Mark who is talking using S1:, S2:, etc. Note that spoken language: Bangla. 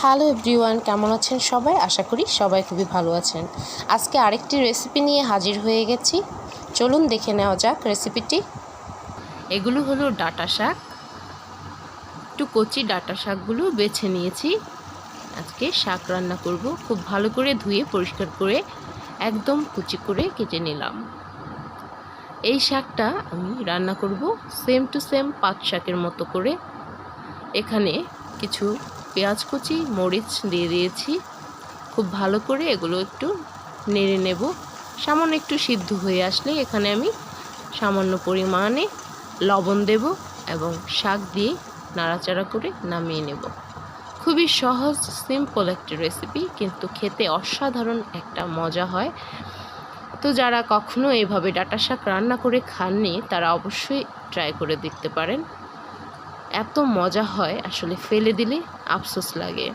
S1: হ্যালো এভরিওয়ান, কেমন আছেন সবাই? আশা করি সবাই খুবই ভালো আছেন। আজকে আরেকটি রেসিপি নিয়ে হাজির হয়ে গেছি। চলুন দেখে নেওয়া যাক রেসিপিটি। এগুলো হলো ডাঁটা শাক। একটু কচি ডাঁটা শাকগুলো বেছে নিয়েছি। আজকে শাক রান্না করব। খুব ভালো করে ধুয়ে পরিষ্কার করে একদম কুচি করে কেটে নিলাম। এই শাকটা আমি রান্না করব সেম টু সেম পাট শাকের মতো করে। এখানে কিছু পেঁয়াজ কুচি, মরিচ দিয়ে দিয়েছি। খুব ভালো করে এগুলো একটু নেড়ে নেব। সামান্য একটু সিদ্ধ হয়ে আসলে এখানে আমি সামান্য পরিমাণে লবণ দেব এবং শাক দিয়ে নাড়াচাড়া করে নামিয়ে নেব। খুবই সহজ সিম্পল একটা রেসিপি, কিন্তু খেতে অসাধারণ একটা মজা হয়। তো যারা কখনো এভাবে ডাঁটা শাক রান্না করে খাননি তারা অবশ্যই ট্রাই করে দেখতে পারেন। এত মজা হয়, আসলে ফেলে দিলে আফসোস লাগে।